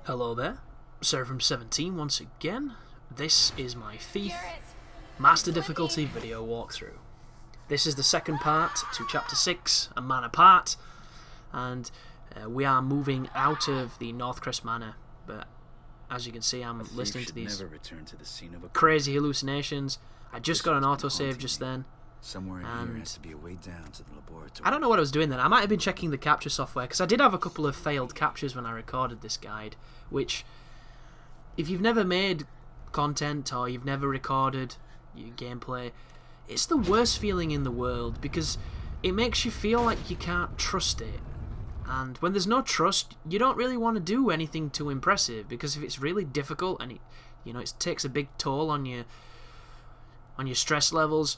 Hello there, Sarah from 17 once again. This is my Thief Master Difficulty video walkthrough. This is the second part to Chapter 6, a Manor part, and we are moving out of the Northcrest Manor, but as you can see I'm listening to these crazy hallucinations. I just got an autosave just then. Somewhere in here has to be a way down to the laboratory. I don't know what I was doing then. I might have been checking the capture software, because I did have a couple of failed captures when I recorded this guide, which, if you've never made content or you've never recorded your gameplay, it's the worst feeling in the world, because it makes you feel like you can't trust it. And when there's no trust, you don't really want to do anything too impressive, because if it's really difficult and it takes a big toll on your stress levels,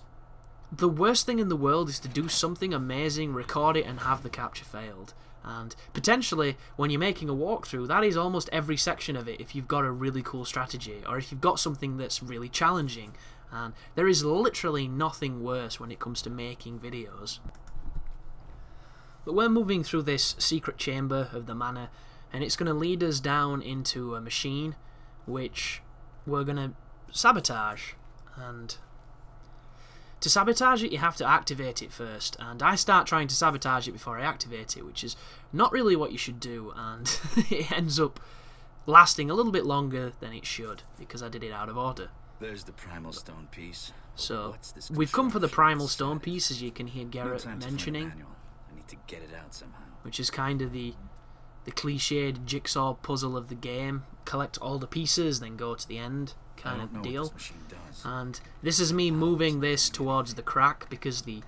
the worst thing in the world is to do something amazing, record it, and have the capture failed. And potentially, when you're making a walkthrough, that is almost every section of it if you've got a really cool strategy, or if you've got something that's really challenging. And there is literally nothing worse when it comes to making videos. But we're moving through this secret chamber of the manor, and it's going to lead us down into a machine, which we're going to sabotage. And to sabotage it, you have to activate it first, and I start trying to sabotage it before I activate it, which is not really what you should do, and it ends up lasting a little bit longer than it should, because I did it out of order. There's the primal stone piece. So, we've come for the primal stone piece, as you can hear Garrett mentioning, I need to get it out somehow. which is kind of the cliched jigsaw puzzle of the game. Collect all the pieces, then go to the end kind of deal. And this is me moving this towards the crack, because the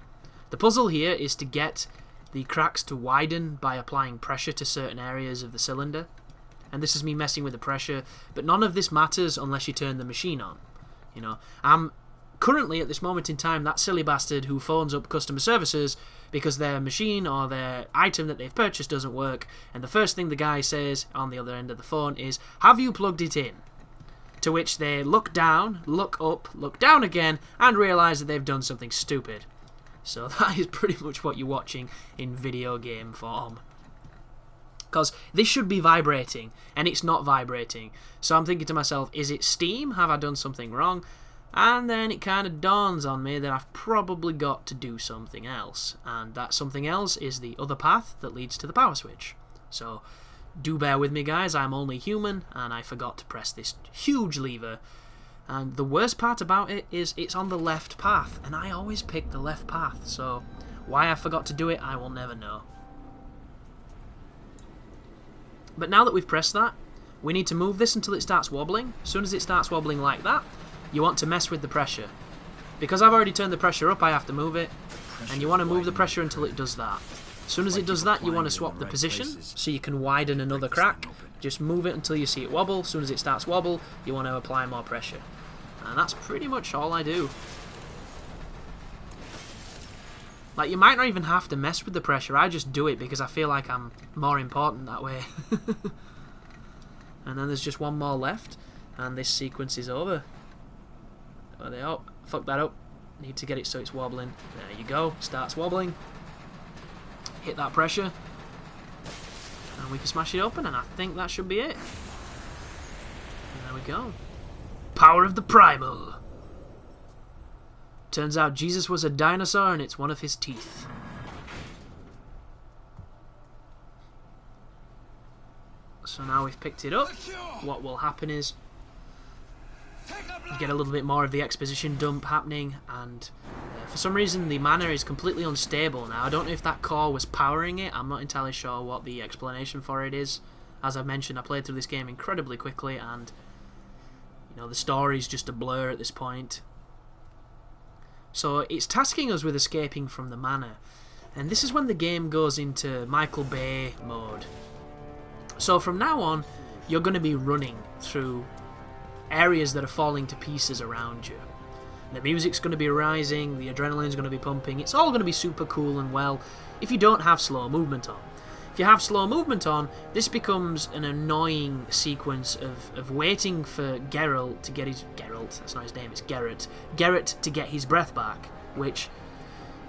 puzzle here is to get the cracks to widen by applying pressure to certain areas of the cylinder. And this is me messing with the pressure, but none of this matters unless you turn the machine on. I'm currently at this moment in time that silly bastard who phones up customer services because their machine or their item that they've purchased doesn't work, and the first thing the guy says on the other end of the phone is, "Have you plugged it in?" To which they look down, look up, look down again, and realise that they've done something stupid. So that is pretty much what you're watching in video game form. Because this should be vibrating, and it's not vibrating. So I'm thinking to myself, is it Steam? Have I done something wrong? And then it kind of dawns on me that I've probably got to do something else. And that something else is the other path that leads to the power switch. So do bear with me, guys, I'm only human, and I forgot to press this huge lever. And the worst part about it is it's on the left path, and I always pick the left path, so why I forgot to do it, I will never know. But now that we've pressed that, we need to move this until it starts wobbling. As soon as it starts wobbling like that, you want to mess with the pressure. Because I've already turned the pressure up, I have to move it, and you want to move the pressure until it does that. As soon as it does that, you want to swap the position so you can widen another crack. Just move it until you see it wobble. As soon as it starts wobble, you want to apply more pressure. And that's pretty much all I do. Like, you might not even have to mess with the pressure. I just do it because I feel like I'm more important that way. And then there's just one more left, and this sequence is over. Oh, fuck that up. Need to get it so it's wobbling. There you go. Starts wobbling. Hit that pressure, and we can smash it open, and I think that should be it. And there we go. Power of the Primal. Turns out Jesus was a dinosaur, and it's one of his teeth. So now we've picked it up, what will happen is you get a little bit more of the exposition dump happening, and for some reason the manor is completely unstable now. I don't know if that core was powering it. I'm not entirely sure what the explanation for it is. As I mentioned, I played through this game incredibly quickly, and the story's just a blur at this point. So it's tasking us with escaping from the manor, and this is when the game goes into Michael Bay mode. So from now on, you're going to be running through areas that are falling to pieces around you. The music's going to be rising, the adrenaline's going to be pumping, it's all going to be super cool and well if you don't have slow movement on. If If you have slow movement on, this becomes an annoying sequence of waiting for Geralt to get his... Geralt, that's not his name, it's Geralt. Geralt to get his breath back, which,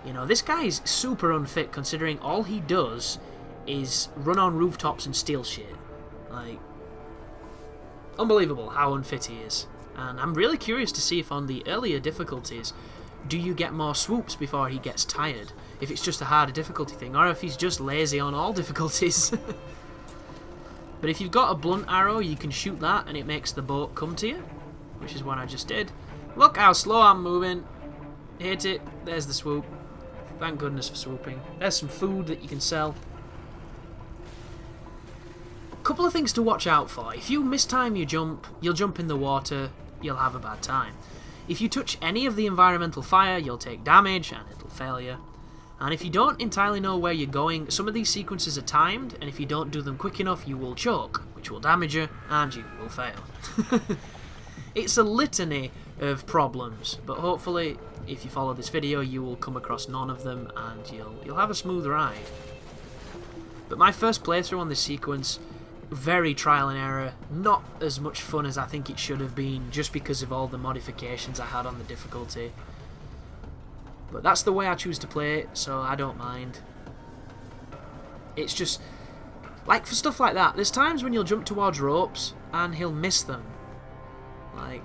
you know, this guy's super unfit considering all he does is run on rooftops and steal shit. Like, unbelievable how unfit he is. And I'm really curious to see if on the earlier difficulties, do you get more swoops before he gets tired? If it's just a harder difficulty thing, or if he's just lazy on all difficulties. But if you've got a blunt arrow, you can shoot that and it makes the boat come to you, which is what I just did. Look how slow I'm moving. Hit it. There's the swoop. Thank goodness for swooping. There's some food that you can sell. Couple of things to watch out for. If you mistime your jump, you'll jump in the water, you'll have a bad time. If you touch any of the environmental fire, you'll take damage and it'll fail you. And if you don't entirely know where you're going, some of these sequences are timed, and if you don't do them quick enough, you will choke, which will damage you, and you will fail. It's a litany of problems, but hopefully, if you follow this video, you will come across none of them, and you'll have a smooth ride. But my first playthrough on this sequence, very trial and error, not as much fun as I think it should have been, just because of all the modifications I had on the difficulty. But that's the way I choose to play it, so I don't mind. It's just, like, for stuff like that, there's times when you'll jump towards ropes, and he'll miss them. Like,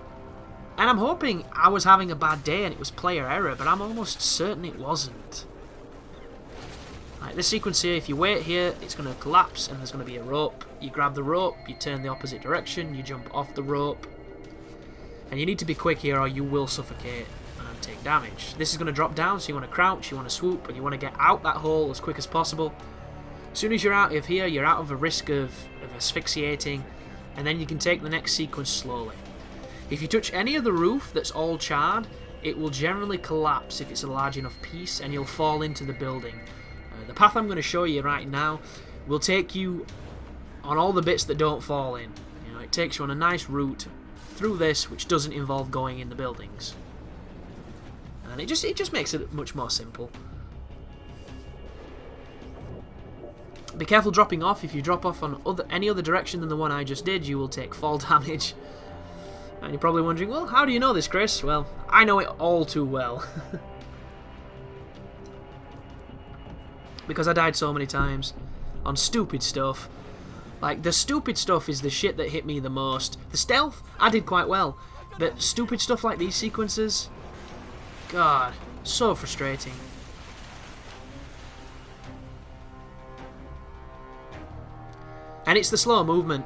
and I'm hoping I was having a bad day and it was player error, but I'm almost certain it wasn't. Like, this sequence here, if you wait here, it's going to collapse, and there's going to be a rope. You grab the rope, you turn the opposite direction, you jump off the rope. And you need to be quick here or you will suffocate and take damage. This is going to drop down, so you want to crouch, you want to swoop, and you want to get out that hole as quick as possible. As soon as you're out of here, you're out of a risk of asphyxiating, and then you can take the next sequence slowly. If you touch any of the roof that's all charred, it will generally collapse if it's a large enough piece, and you'll fall into the building. The path I'm going to show you right now will take you on all the bits that don't fall in. You know, it takes you on a nice route through this, which doesn't involve going in the buildings. And it just makes it much more simple. Be careful dropping off. If you drop off on any other direction than the one I just did, you will take fall damage. And you're probably wondering, well, how do you know this, Chris? Well, I know it all too well. Because I died so many times on stupid stuff. Like, the stupid stuff is the shit that hit me the most. The stealth, I did quite well. But stupid stuff like these sequences, God, so frustrating. And it's the slow movement.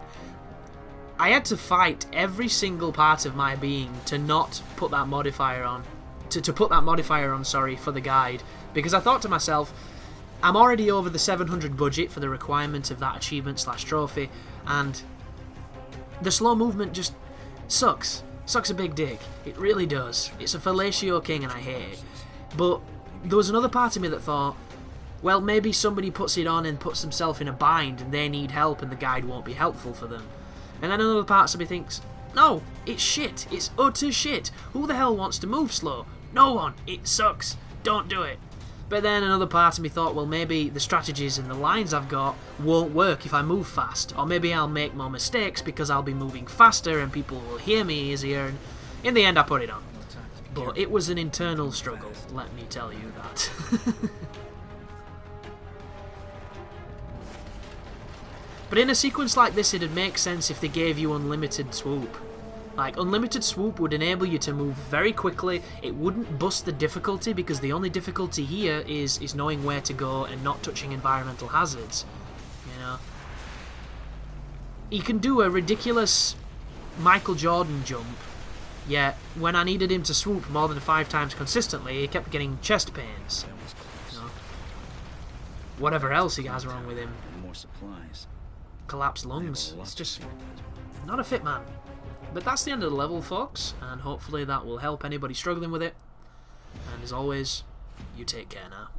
I had to fight every single part of my being to not put that modifier on. To put that modifier on, sorry, for the guide. Because I thought to myself, I'm already over the 700 budget for the requirement of that achievement / trophy, and the slow movement just sucks. Sucks a big dick. It really does. It's a fellatio king and I hate it. But there was another part of me that thought, well, maybe somebody puts it on and puts themselves in a bind and they need help and the guide won't be helpful for them. And then another part of me thinks, no, it's shit. It's utter shit. Who the hell wants to move slow? No one. It sucks. Don't do it. But then another part of me thought, well, maybe the strategies and the lines I've got won't work if I move fast. Or maybe I'll make more mistakes because I'll be moving faster and people will hear me easier. And in the end, I put it on. But it was an internal struggle, let me tell you that. But in a sequence like this, it'd make sense if they gave you unlimited swoop. Like, unlimited swoop would enable you to move very quickly. It wouldn't bust the difficulty because the only difficulty here is knowing where to go and not touching environmental hazards. You know, he can do a ridiculous Michael Jordan jump, yet when I needed him to swoop more than 5 times consistently, he kept getting chest pains. You know, whatever else he has wrong with him. More supplies. Collapsed lungs. It's just not a fit man. But that's the end of the level, folks, and hopefully that will help anybody struggling with it. And as always, you take care now.